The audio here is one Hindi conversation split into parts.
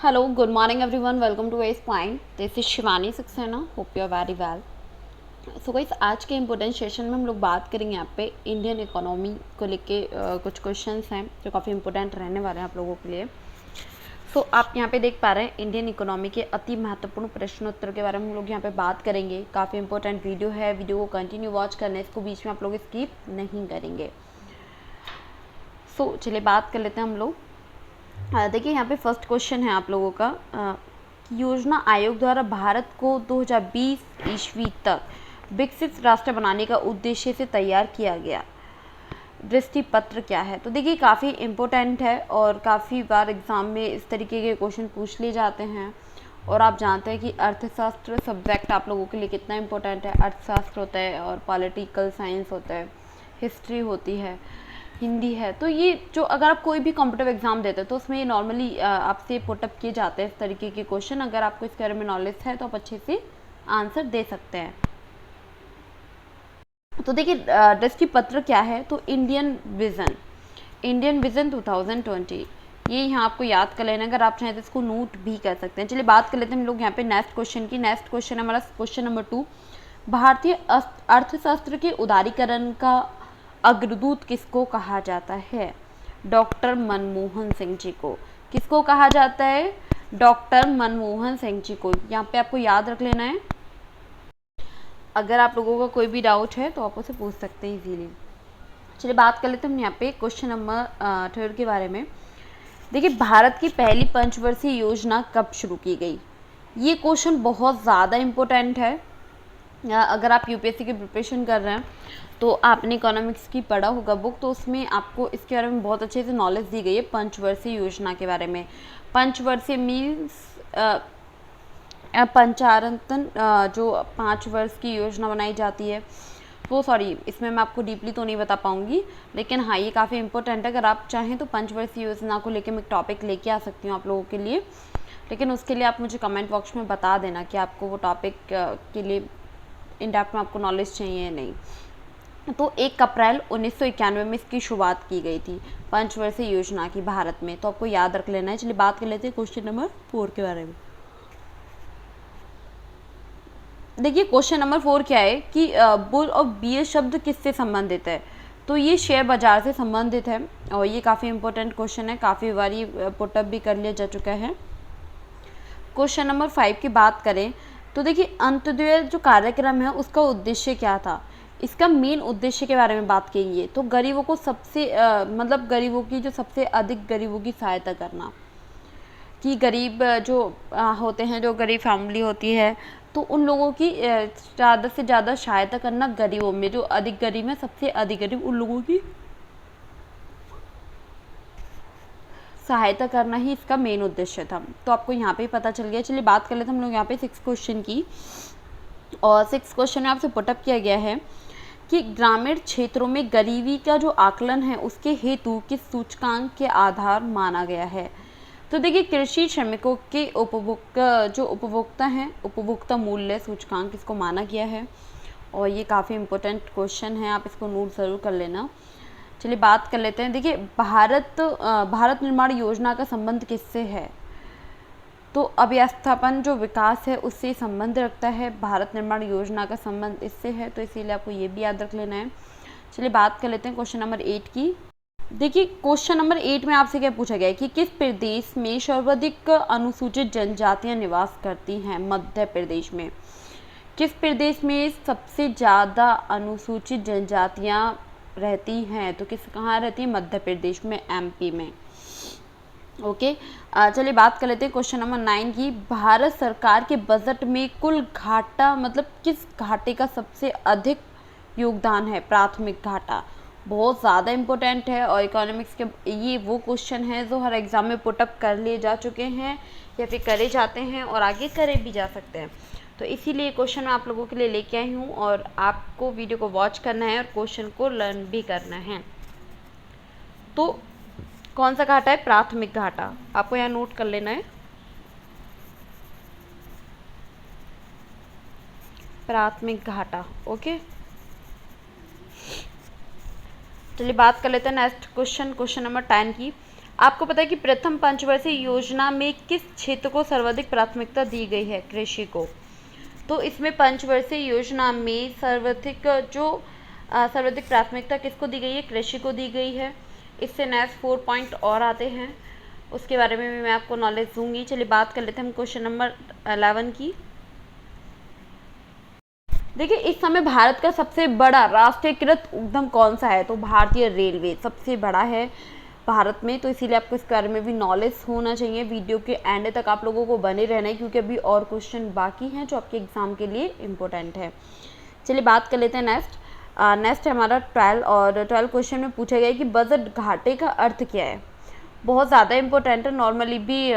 Hello, good morning everyone. Welcome to Waste Point. This is Shivani Saxena. Hope you are very well. So guys आज के इम्पोर्टेंट सेशन में हम लोग बात करेंगे यहाँ पे इंडियन इकोनॉमी को लेके कुछ क्वेश्चंस हैं जो काफ़ी इंपॉर्टेंट रहने वाले हैं आप लोगों के लिए. सो आप यहाँ पे देख पा रहे हैं इंडियन इकोनॉमी के अति महत्वपूर्ण प्रश्नोत्तर के बारे में हम लोग यहाँ पे बात करेंगे. काफ़ी इंपॉर्टेंट वीडियो है, वीडियो को कंटिन्यू वॉच करना है, इसको बीच में आप लोग स्किप नहीं करेंगे. सो चलिए बात कर लेते हैं हम लोग. देखिए यहाँ पे फर्स्ट क्वेश्चन है आप लोगों का योजना आयोग द्वारा भारत को 2020 ईस्वी तक विकसित राष्ट्र बनाने का उद्देश्य से तैयार किया गया दृष्टि पत्र क्या है. तो देखिए काफ़ी इम्पोर्टेंट है और काफ़ी बार एग्ज़ाम में इस तरीके के क्वेश्चन पूछ लिए जाते हैं. और आप जानते हैं कि अर्थशास्त्र सब्जेक्ट आप लोगों के लिए कितना इम्पोर्टेंट है. अर्थशास्त्र होता है और पॉलिटिकल साइंस होता है, हिस्ट्री होती है, हिंदी है. तो ये जो अगर आप कोई भी कॉम्पिटिटिव एग्जाम देते हैं तो उसमें ये नॉर्मली आपसे पुटअप किए जाते हैं इस तरीके के क्वेश्चन. अगर आपको इसके बारे में नॉलेज है तो आप अच्छे से आंसर दे सकते हैं. तो देखिए दृष्टि पत्र क्या है. तो इंडियन विजन 2020 ये यहाँ आपको याद कर लेना. अगर आप चाहें तो इसको नोट भी कर सकते हैं. चलिए बात कर लेते हैं हम लोग यहाँ पे नेक्स्ट क्वेश्चन की. नेक्स्ट क्वेश्चन है हमारा क्वेश्चन नंबर 2. भारतीय अर्थशास्त्र के उदारीकरण का अग्रदूत किसको कहा जाता है. डॉक्टर मनमोहन सिंह जी को. किसको कहा जाता है. डॉक्टर मनमोहन सिंह जी को. यहाँ पे आपको याद रख लेना है. अगर आप लोगों का कोई भी डाउट है तो आप उसे पूछ सकते हैं इजीली. चलिए बात कर लेते हैं हम यहाँ पे क्वेश्चन नंबर 3 के बारे में. देखिए भारत की पहली पंचवर्षीय योजना कब शुरू की गई. ये क्वेश्चन बहुत ज़्यादा इम्पोर्टेंट है. अगर आप यूपीएससी की प्रिपरेशन कर रहे हैं तो आपने इकोनॉमिक्स की पढ़ा होगा बुक, तो उसमें आपको इसके बारे में बहुत अच्छे से नॉलेज दी गई है पंचवर्षीय योजना के बारे में. पंचवर्षीय मीन्स पंचारंतन जो 5 वर्ष की योजना बनाई जाती है. तो सॉरी इसमें मैं आपको डीपली तो नहीं बता पाऊंगी, लेकिन हाँ ये काफ़ी इंपॉर्टेंट है. अगर आप चाहें तो पंचवर्षीय योजना को लेकर मैं एक टॉपिक लेके आ सकती हूँ आप लोगों के लिए, लेकिन उसके लिए आप मुझे कमेंट बॉक्स में बता देना कि आपको वो टॉपिक के लिए इन डेप्थ में आपको नॉलेज चाहिए या नहीं. तो 1 अप्रैल 1991 में इसकी शुरुआत की गई थी पंचवर्षीय योजना की भारत में. तो आपको याद रख लेना है. चलिए बात कर लेते हैं क्वेश्चन नंबर 4 के बारे में. देखिए क्वेश्चन नंबर 4 क्या है कि बुल और बियर शब्द किससे संबंधित है. तो ये शेयर बाजार से संबंधित है और ये काफ़ी इंपॉर्टेंट क्वेश्चन है. काफ़ी बार ये पुटअप भी कर लिया जा चुका है. क्वेश्चन नंबर 5 की बात करें तो देखिए अंत्योदय जो कार्यक्रम है उसका उद्देश्य क्या था. इसका मेन उद्देश्य के बारे में बात करेंगे. तो गरीबों को सबसे मतलब गरीबों की जो सबसे अधिक गरीबों की सहायता करना, कि गरीब जो होते हैं, जो गरीब फैमिली होती है, तो उन लोगों की ज़्यादा से ज़्यादा सहायता करना. गरीबों में जो अधिक गरीब है, सबसे अधिक गरीब उन लोगों की सहायता करना ही इसका मेन उद्देश्य था. तो आपको यहाँ पे पता चल गया. चलिए बात कर लेते हैं हम लोग यहाँ पे 6 क्वेश्चन की. और 6 क्वेश्चन में आपसे पुटअप किया गया है कि ग्रामीण क्षेत्रों में गरीबी का जो आकलन है उसके हेतु किस सूचकांक के आधार माना गया है. तो देखिए कृषि श्रमिकों के उपभोक्ता हैं, उपभोक्ता मूल्य सूचकांक इसको माना गया है. और ये काफ़ी इंपॉर्टेंट क्वेश्चन है, आप इसको नोट ज़रूर कर लेना. चलिए बात कर लेते हैं. देखिए भारत निर्माण योजना का संबंध किससे है. तो अव्यवस्थापन जो विकास है उससे संबंध रखता है. भारत निर्माण योजना का संबंध इससे है, तो इसीलिए आपको ये भी याद रख लेना है. चलिए बात कर लेते हैं क्वेश्चन नंबर 8 की. देखिए क्वेश्चन नंबर 8 में आपसे क्या पूछा गया है कि किस प्रदेश में सर्वाधिक अनुसूचित जनजातियां निवास करती हैं. मध्य प्रदेश में. किस प्रदेश में सबसे ज़्यादा अनुसूचित जनजातियां रहती हैं. तो कहाँ रहती हैं. मध्य प्रदेश में, एमपी में. ओके चलिए बात कर लेते हैं क्वेश्चन नंबर 9 की. भारत सरकार के बजट में कुल घाटा मतलब किस घाटे का सबसे अधिक योगदान है. प्राथमिक घाटा. बहुत ज़्यादा इम्पोर्टेंट है और इकोनॉमिक्स के ये वो क्वेश्चन है जो हर एग्ज़ाम में पुटअप कर लिए जा चुके हैं या फिर करे जाते हैं और आगे करे भी जा सकते हैं. तो इसीलिए क्वेश्चन मैं आप लोगों के लिए लेके आई हूँ और आपको वीडियो को वॉच करना है और क्वेश्चन को लर्न भी करना है. तो कौन सा घाटा है. प्राथमिक घाटा. आपको यहाँ नोट कर लेना है. प्राथमिक घाटा. ओके चलिए बात कर लेते हैं नेक्स्ट क्वेश्चन नंबर 10 की. आपको पता है कि प्रथम पंचवर्षीय योजना में किस क्षेत्र को सर्वाधिक प्राथमिकता दी गई है? कृषि को। तो इसमें पंचवर्षीय योजना में सर्वाधिक प्राथमिकता किसको दी गई है? कृषि को दी गई है। इससे नेक्स्ट 4 पॉइंट और आते हैं, उसके बारे में भी मैं आपको नॉलेज दूंगी। चलिए बात कर लेते हैं हम क्वेश्चन नंबर 11 की। देखिए, इस समय भारत का सबसे बड़ा राष्ट्रीयकृत उद्यम कौन सा है? तो भारतीय रेलवे सबसे बड़ा है भारत में, तो इसीलिए आपको इसके बारे में भी नॉलेज होना चाहिए। वीडियो के एंड तक आप लोगों को बने रहना है, क्योंकि अभी और क्वेश्चन बाकी हैं जो आपके एग्जाम के लिए इम्पोर्टेंट है। चलिए बात कर लेते हैं नेक्स्ट है हमारा 12, और 12 क्वेश्चन में पूछा गया है कि बजट घाटे का अर्थ क्या है? बहुत ज़्यादा इम्पोर्टेंट है, नॉर्मली भी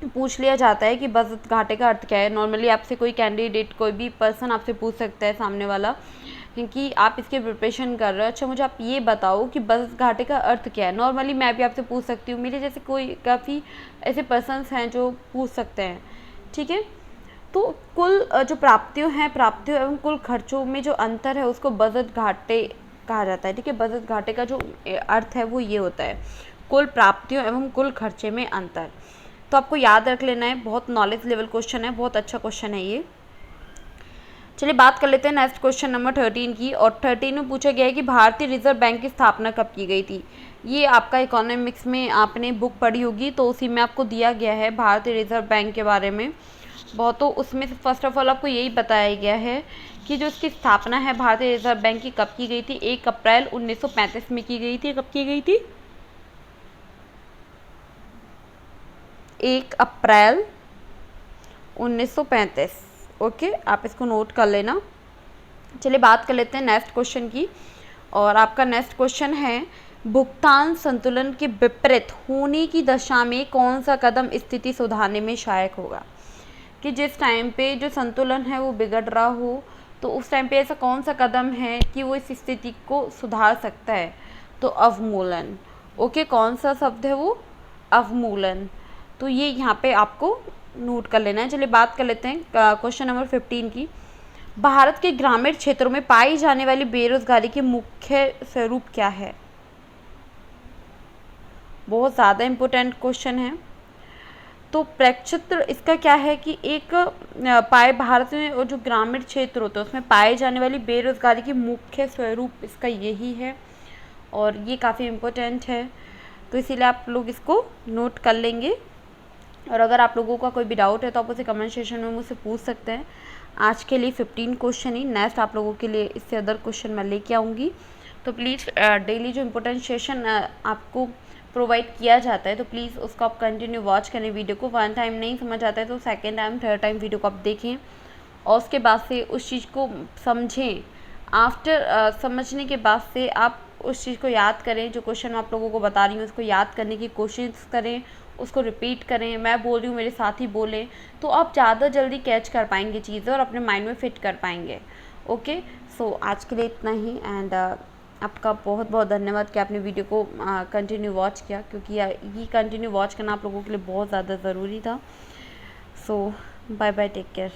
पूछ लिया जाता है कि बजट घाटे का अर्थ क्या है। नॉर्मली आपसे कोई कैंडिडेट, कोई भी पर्सन आपसे पूछ सकता है, सामने वाला, क्योंकि आप इसके प्रिपरेशन कर रहे हो, अच्छा मुझे आप ये बताओ कि बजट घाटे का अर्थ क्या है। नॉर्मली मैं भी आपसे पूछ सकती हूँ, मेरे जैसे कोई काफ़ी ऐसे पर्सन्स हैं जो पूछ सकते हैं, ठीक है। तो कुल जो प्राप्तियों एवं कुल खर्चों में जो अंतर है उसको बजट घाटे कहा जाता है, ठीक है। बजट घाटे का जो अर्थ है वो ये होता है, कुल प्राप्तियों एवं कुल खर्चे में अंतर। तो आपको याद रख लेना है, बहुत नॉलेज लेवल क्वेश्चन है, बहुत अच्छा क्वेश्चन है ये। चलिए बात कर लेते हैं नेक्स्ट क्वेश्चन नंबर 13 की, और 13 में पूछा गया है कि भारतीय रिजर्व बैंक की स्थापना कब की गई थी? ये आपका इकोनॉमिक्स में आपने बुक पढ़ी होगी, तो उसी में आपको दिया गया है भारतीय रिजर्व बैंक के बारे में बहुत। तो उसमें से फर्स्ट ऑफ ऑल आपको यही बताया गया है कि जो इसकी स्थापना है भारतीय रिजर्व बैंक की कब की गई थी? 1 अप्रैल 1935 में की गई थी। कब की गई थी? 1 अप्रैल 1935। ओके, आप इसको नोट कर लेना। चलिए बात कर लेते हैं नेक्स्ट क्वेश्चन की, और आपका नेक्स्ट क्वेश्चन है भुगतान संतुलन के विपरीत होने की दशा में कौन सा कदम स्थिति सुधारने में सहायक होगा? कि जिस टाइम पे जो संतुलन है वो बिगड़ रहा हो, तो उस टाइम पे ऐसा कौन सा कदम है कि वो इस स्थिति को सुधार सकता है? तो अवमूलन। ओके, कौन सा शब्द है वो? अवमूलन। तो ये यहाँ पे आपको नोट कर लेना है। चलिए बात कर लेते हैं क्वेश्चन नंबर 15 की। भारत के ग्रामीण क्षेत्रों में पाई जाने वाली बेरोजगारी के मुख्य स्वरूप क्या है? बहुत ज़्यादा इम्पोर्टेंट क्वेश्चन है। तो प्रक्षेत्र इसका क्या है कि एक भारत में और जो ग्रामीण क्षेत्र होते हैं उसमें पाए जाने वाली बेरोजगारी की मुख्य स्वरूप इसका यही है, और ये काफ़ी इम्पोर्टेंट है, तो इसीलिए आप लोग इसको नोट कर लेंगे। और अगर आप लोगों का कोई भी डाउट है तो आप उसे कमेंट सेक्शन में मुझसे पूछ सकते हैं। आज के लिए 15 क्वेश्चन ही, नेक्स्ट आप लोगों के लिए इससे अदर क्वेश्चन मैं लेके आऊँगी। तो प्लीज़ डेली जो इम्पोर्टेंट सेशन आपको प्रोवाइड किया जाता है, तो प्लीज़ उसको आप कंटिन्यू वॉच करें। वीडियो को 1 टाइम नहीं समझ आता है तो 2nd time 3rd time video को आप देखें, और उसके बाद से उस चीज़ को समझें। आफ्टर समझने के बाद से आप उस चीज़ को याद करें, जो क्वेश्चन आप लोगों को बता रही हूँ उसको याद करने की कोशिश करें, उसको रिपीट करें। मैं बोल रही हूँ, मेरे साथ ही बोलें, तो आप ज़्यादा जल्दी कैच कर पाएंगे चीज़ें और अपने माइंड में फिट कर पाएंगे। ओके, सो आज के लिए इतना ही, एंड आपका बहुत बहुत धन्यवाद कि आपने वीडियो को कंटिन्यू वॉच किया, क्योंकि ये कंटिन्यू वॉच करना आप लोगों के लिए बहुत ज़्यादा ज़रूरी था। सो बाय बाय, टेक केयर।